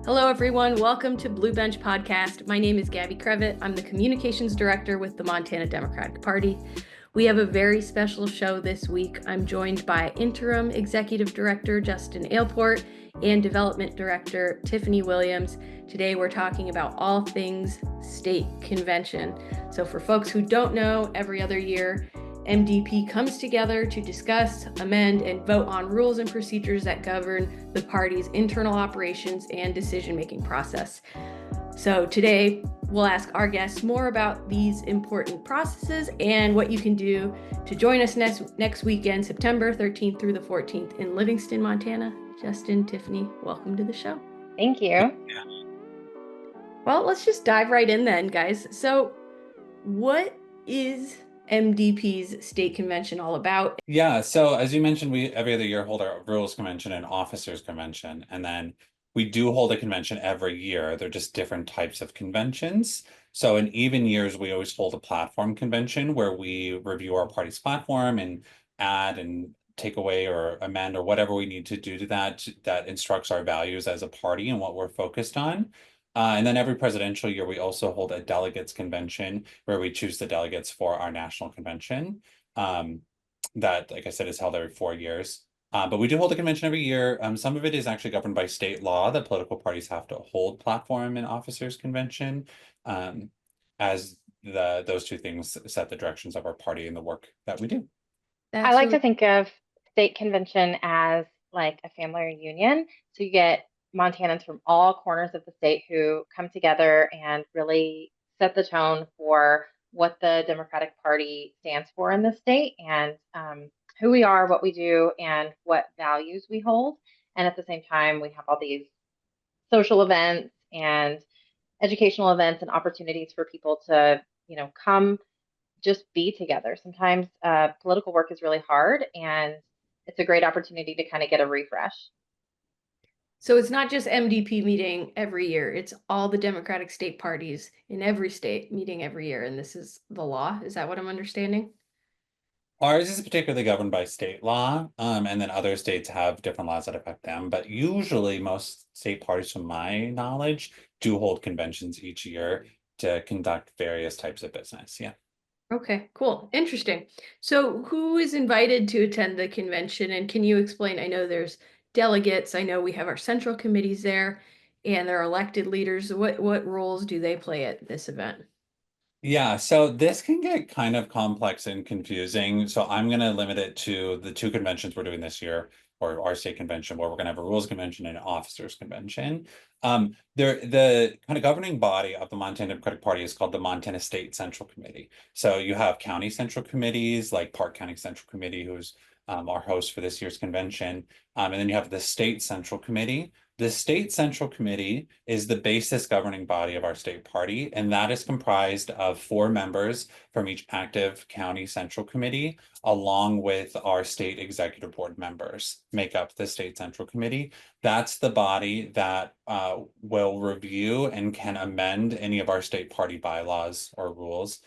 Hello, everyone. Welcome to Blue Bench Podcast. My name is Gabby Crevitt. I'm the Communications Director with the Montana Democratic Party. We have a very special show this week. I'm joined by Interim Executive Director Justin Ailport and Development Director Tiffany Williams. Today, we're talking about all things state convention. So for folks who don't know, every other year, MDP comes together to discuss, amend, and vote on rules and procedures that govern the party's internal operations and decision-making process. So today, we'll ask our guests more about these important processes and what you can do to join us next weekend, September 13th through the 14th in Livingston, Montana. Justin, Tiffany, welcome to the show. Thank you. Well, let's just dive right in then, guys. So what is MDP's state convention all about? Yeah, so as you mentioned, we every other year hold our rules convention and officers convention, and then we do hold a convention every year. They're just different types of conventions. So in even years, we always hold a platform convention where we review our party's platform and add and take away or amend or whatever we need to do to that instructs our values as a party and what we're focused on. And then every presidential year, we also hold a delegates convention where we choose the delegates for our national convention. That, like I said, is held every 4 years. But we do hold a convention every year. Some of it is actually governed by state law that political parties have to hold platform and officers convention, as those two things set the directions of our party and the work that we do. I like to think of state convention as like a family reunion. So you get Montanans from all corners of the state who come together and really set the tone for what the Democratic Party stands for in the state and who we are, what we do, and what values we hold. And at the same time, we have all these social events and educational events and opportunities for people to, come just be together. Sometimes political work is really hard, and it's a great opportunity to kind of get a refresh. So it's not just MDP meeting every year, it's all the Democratic state parties in every state meeting every year, and this is the law. Is that what I'm understanding? Ours is particularly governed by state law, and then other states have different laws that affect them. But usually most state parties, from my knowledge, do hold conventions each year to conduct various types of business. Yeah. Okay, cool. Interesting. So who is invited to attend the convention? And can you explain? I know there's delegates. I know we have our central committees there and they're elected leaders. What roles do they play at this event? Yeah, so this can get kind of complex and confusing. So I'm going to limit it to the two conventions we're doing this year, or our state convention, where we're going to have a rules convention and an officers convention. The kind of governing body of the Montana Democratic Party is called the Montana State Central Committee. So you have county central committees like Park County Central Committee, who's our host for this year's convention. And then you have the State Central Committee. The State Central Committee is the basis governing body of our state party, and that is comprised of 4 members from each active county central committee, along with our state executive board members make up the State Central Committee. That's the body that will review and can amend any of our state party bylaws or rules.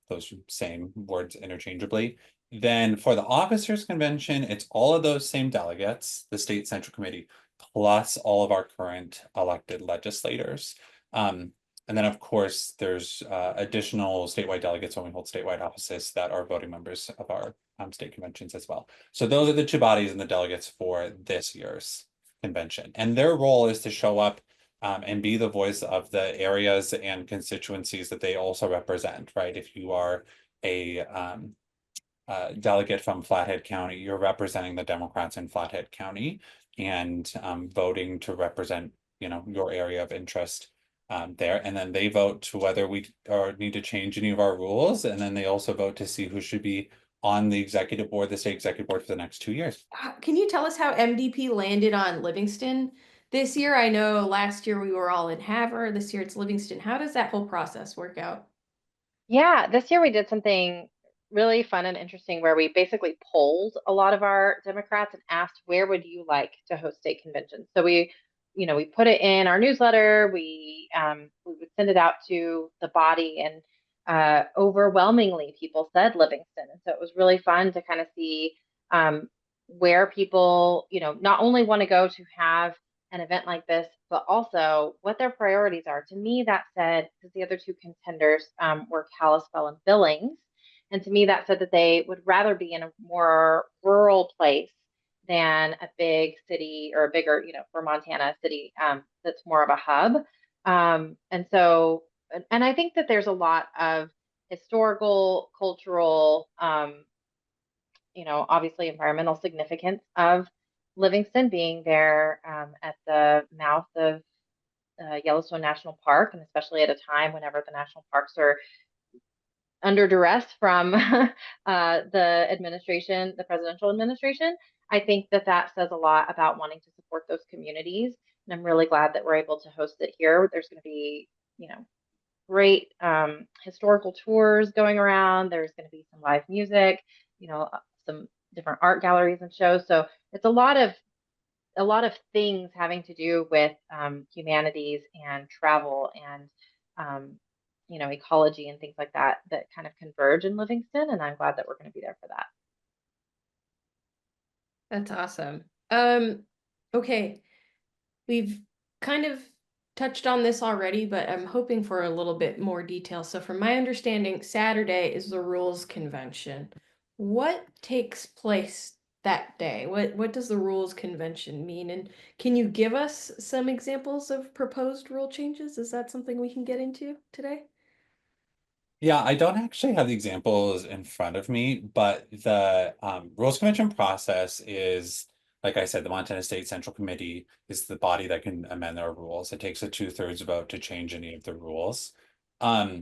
Those same words interchangeably. Then for the officers convention, it's all of those same delegates, the State Central Committee, plus all of our current elected legislators. And then, of course, there's additional statewide delegates when we hold statewide offices that are voting members of our state conventions as well. So those are the 2 bodies and the delegates for this year's convention. And their role is to show up and be the voice of the areas and constituencies that they also represent, right? If you are a delegate from Flathead County, you're representing the Democrats in Flathead County and voting to represent, your area of interest there. And then they vote to whether we need to change any of our rules. And then they also vote to see who should be on the executive board, the state executive board, for the next 2 years. Can you tell us how MDP landed on Livingston this year? I know last year we were all in Havre. This year it's Livingston. How does that whole process work out? Yeah, this year we did something really fun and interesting where we basically polled a lot of our Democrats and asked, where would you like to host state conventions? So we put it in our newsletter. We would send it out to the body, and overwhelmingly people said Livingston. And so it was really fun to kind of see where people, not only want to go to have an event like this, but also what their priorities are. To me, that said, because the other two contenders were Kalispell and Billings. And to me, that said that they would rather be in a more rural place than a big city or a bigger, for Montana city that's more of a hub. And so, and I think that there's a lot of historical, cultural, obviously environmental significance of Livingston being there at the mouth of Yellowstone National Park, and especially at a time whenever the national parks are under duress from the administration, the presidential administration. I think that that says a lot about wanting to support those communities. And I'm really glad that we're able to host it here. There's going to be, great historical tours going around. There's going to be some live music, some different art galleries and shows. So it's a lot of things having to do with humanities and travel and ecology and things like that that kind of converge in Livingston. And I'm glad that we're going to be there for that. That's awesome. Okay. We've kind of touched on this already, but I'm hoping for a little bit more detail. So from my understanding, Saturday is the rules convention. What takes place that day? What does the rules convention mean? And can you give us some examples of proposed rule changes? Is that something we can get into today? Yeah, I don't actually have the examples in front of me, but the rules convention process is, like I said, the Montana State Central Committee is the body that can amend their rules. It takes a 2/3 vote to change any of the rules. Our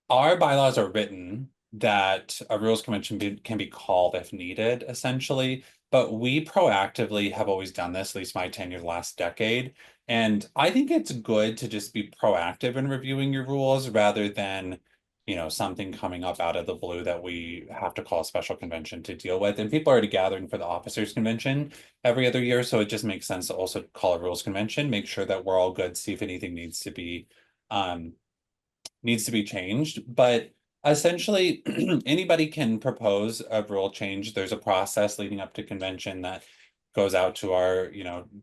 bylaws are written that a rules convention can be called if needed, essentially, but we proactively have always done this, at least my tenure the last decade. And I think it's good to just be proactive in reviewing your rules rather than, something coming up out of the blue that we have to call a special convention to deal with. And people are already gathering for the officers convention every other year. So it just makes sense to also call a rules convention, make sure that we're all good, see if anything um, needs to be changed. But essentially, anybody can propose a rule change. There's a process leading up to convention that goes out to our,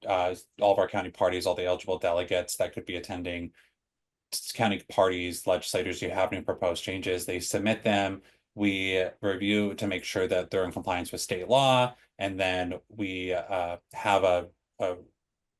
all of our county parties, all the eligible delegates that could be attending county parties, legislators who have any proposed changes. They submit them. We review to make sure that they're in compliance with state law. And then we have a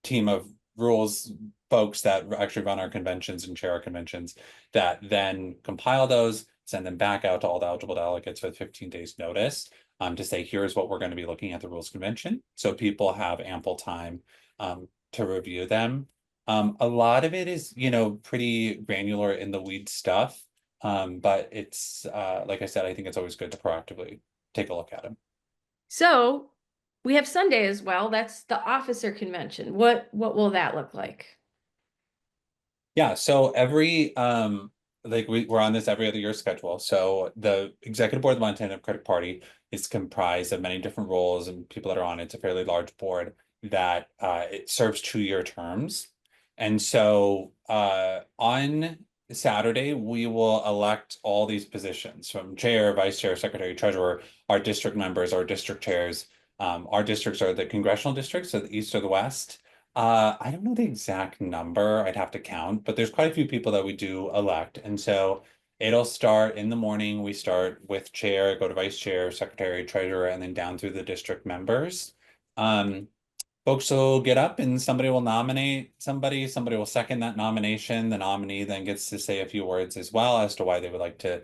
team of rules folks that actually run our conventions and chair our conventions that then compile those, send them back out to all the eligible delegates with 15 days notice to say, here's what we're going to be looking at the rules convention. So people have ample time to review them. A lot of it is, pretty granular in the weed stuff. But it's, like I said, I think it's always good to proactively take a look at them. So we have Sunday as well. That's the officer convention. What will that look like? Yeah, so we're on this every other year schedule. So the executive board of the Montana Democratic Party is comprised of many different roles and people that are on it. It's a fairly large board that it serves 2-year terms. And so on Saturday, we will elect all these positions from chair, vice chair, secretary, treasurer, our district members, our district chairs. Our districts are the congressional districts, so the east or the west. I don't know the exact number. I'd have to count, but there's quite a few people that we do elect. And so it'll start in the morning. We start with chair, go to vice chair, secretary, treasurer, and then down through the district members. Folks will get up and somebody will nominate somebody will second that nomination. The nominee then gets to say a few words as well as to why they would like to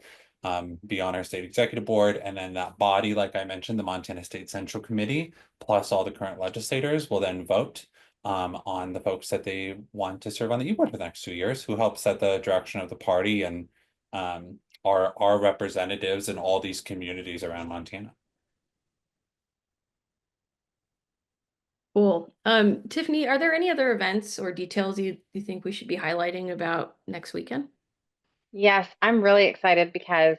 be on our state executive board. And then that body, like I mentioned, the Montana State Central Committee, plus all the current legislators will then vote on the folks that they want to serve on the e-board for the next 2 years, who help set the direction of the party and are our representatives in all these communities around Montana. Cool. Tiffany, are there any other events or details you think we should be highlighting about next weekend? Yes, I'm really excited because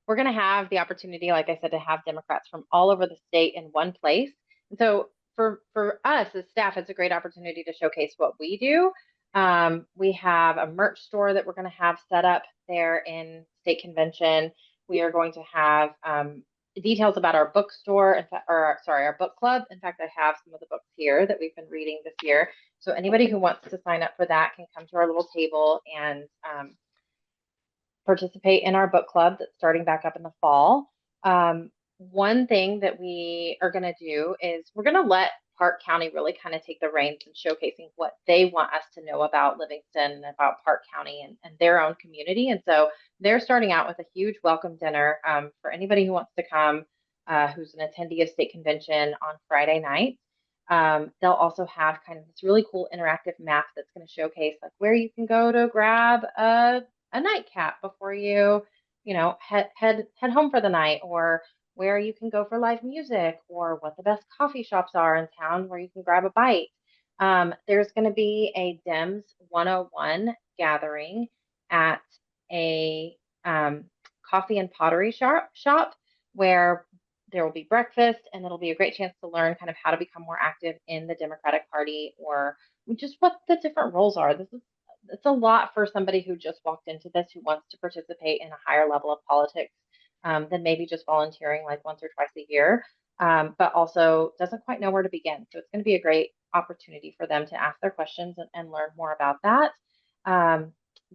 we're going to have the opportunity, like I said, to have Democrats from all over the state in one place. And so for us as staff, it's a great opportunity to showcase what we do. We have a merch store that we're going to have set up there in state convention. We are going to have details about our bookstore, our book club. In fact, I have some of the books here that we've been reading this year. So anybody who wants to sign up for that can come to our little table and participate in our book club that's starting back up in the fall. One thing that we are going to do is we're going to let Park County really kind of take the reins in showcasing what they want us to know about Livingston and about Park County and their own community. And so they're starting out with a huge welcome dinner for anybody who wants to come, who's an attendee of state convention on Friday night. They'll also have kind of this really cool interactive map that's going to showcase like where you can go to grab a nightcap before you head home for the night, or where you can go for live music, or what the best coffee shops are in town where you can grab a bite. There's going to be a DEMS 101 gathering at a coffee and pottery shop where there will be breakfast, and it'll be a great chance to learn kind of how to become more active in the Democratic Party, or just what the different roles are. It's a lot for somebody who just walked into this, who wants to participate in a higher level of politics than maybe just volunteering like once or twice a year, but also doesn't quite know where to begin. So it's going to be a great opportunity for them to ask their questions and learn more about that.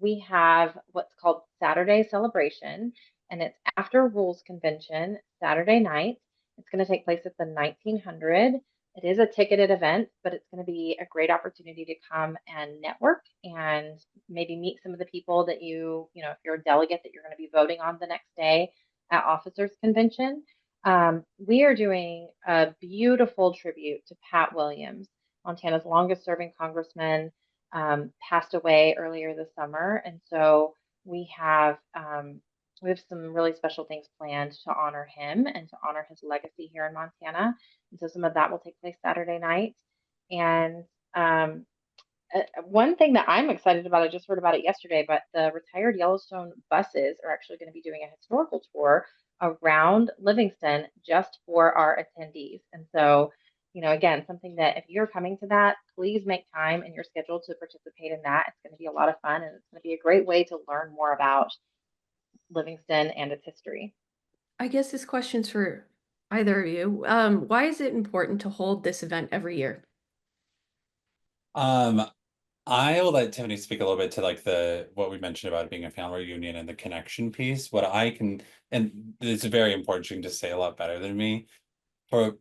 We have what's called Saturday Celebration, and it's after Rules Convention, Saturday night. It's going to take place at the 1900. It is a ticketed event, but it's going to be a great opportunity to come and network and maybe meet some of the people that if you're a delegate that you're going to be voting on the next day at Officers Convention. We are doing a beautiful tribute to Pat Williams, Montana's longest serving congressman, passed away earlier this summer. And so we have some really special things planned to honor him and to honor his legacy here in Montana. And so some of that will take place Saturday night. And one thing that I'm excited about, I just heard about it yesterday, but the retired Yellowstone buses are actually going to be doing a historical tour around Livingston just for our attendees. And so, again, something that if you're coming to that, please make time in your schedule to participate in that. It's going to be a lot of fun, and it's going to be a great way to learn more about Livingston and its history. I guess this question's for either of you. Why is it important to hold this event every year? I will let Tiffany speak a little bit to like what we mentioned about it being a family reunion and the connection piece. And it's very important, she can just say a lot better than me. For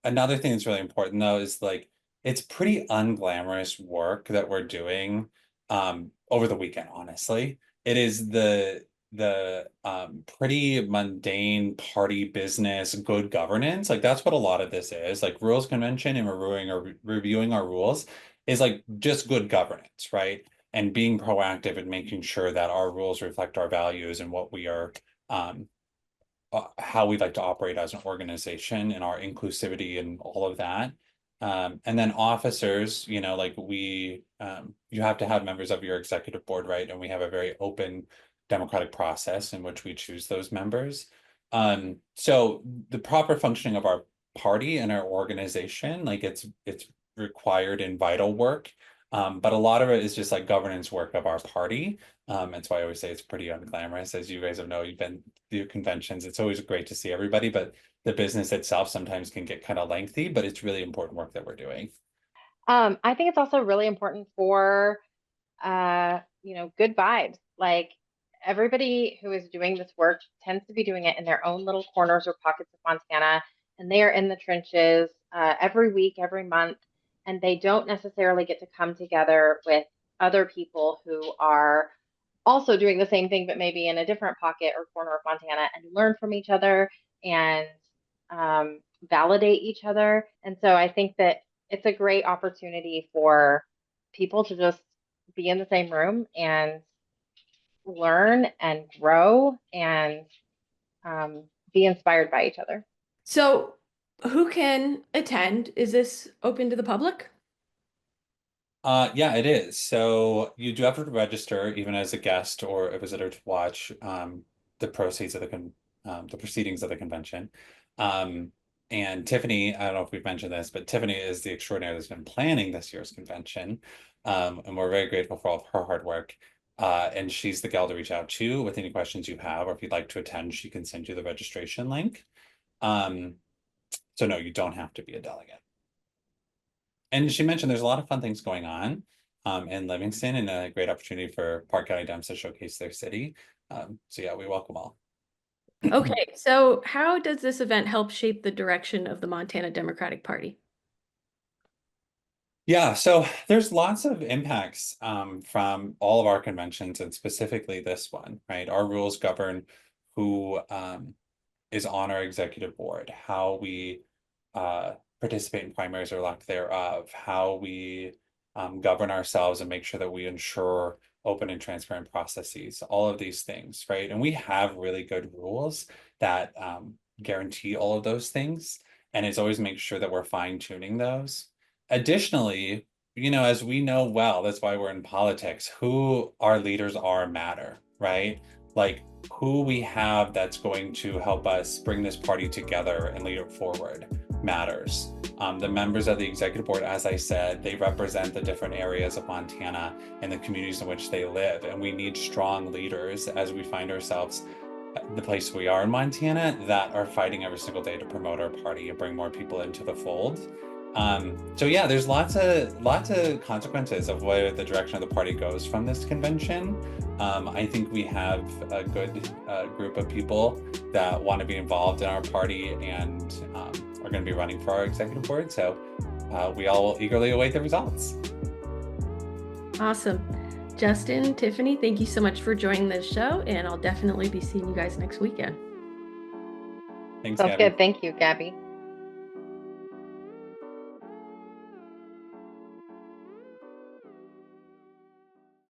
another thing that's really important though is like it's pretty unglamorous work that we're doing over the weekend, honestly. It is the pretty mundane party business, good governance. Like that's what a lot of this is. Like rules convention, and we're reviewing our rules is like just good governance, right? And being proactive and making sure that our rules reflect our values and what we are, how we like to operate as an organization, and our inclusivity and all of that. And then officers, like you have to have members of your executive board, right? And we have a very open democratic process in which we choose those members. So the proper functioning of our party and our organization, like it's required and vital work. But a lot of it is just like governance work of our party. That's why I always say it's pretty unglamorous. As you guys know, you've been through conventions. It's always great to see everybody, but the business itself sometimes can get kind of lengthy, but it's really important work that we're doing. I think it's also really important for, good vibes. Like everybody who is doing this work tends to be doing it in their own little corners or pockets of Montana, and they are in the trenches every week, every month, and they don't necessarily get to come together with other people who are also doing the same thing, but maybe in a different pocket or corner of Montana, and learn from each other and validate each other. And so I think that it's a great opportunity for people to just be in the same room and learn and grow and be inspired by each other. So who can attend? Is this open to the public? Yeah, it is. So you do have to register even as a guest or a visitor to watch the proceeds of the proceedings of the convention. And Tiffany, I don't know if we've mentioned this, but Tiffany is the extraordinary that's been planning this year's convention. And we're very grateful for all of her hard work. And she's the gal to reach out to with any questions you have, or if you'd like to attend, she can send you the registration link. So no, you don't have to be a delegate. And she mentioned there's a lot of fun things going on in Livingston, and a great opportunity for Park County Dems to showcase their city. So yeah, we welcome all. Okay, so how does this event help shape the direction of the Montana Democratic Party? Yeah, so there's lots of impacts from all of our conventions, and specifically this one, right? Our rules govern who is on our executive board, how we participate in primaries or lack thereof, how we govern ourselves and make sure that we ensure open and transparent processes, all of these things, right? And we have really good rules that guarantee all of those things. And it's always make sure that we're fine tuning those. Additionally, as we know well, that's why we're in politics, who our leaders are matter, right? Like who we have that's going to help us bring this party together and lead it forward matters. The members of the executive board, as I said, they represent the different areas of Montana and the communities in which they live. And we need strong leaders as we find ourselves the place we are in Montana that are fighting every single day to promote our party and bring more people into the fold. So yeah, there's lots of consequences of where the direction of the party goes from this convention. I think we have a good group of people that want to be involved in our party and are going to be running for our executive board. So we all will eagerly await the results. Awesome. Justin, Tiffany, thank you so much for joining this show, and I'll definitely be seeing you guys next weekend. Thanks, Sounds Gabby. good. Thank you, Gabby.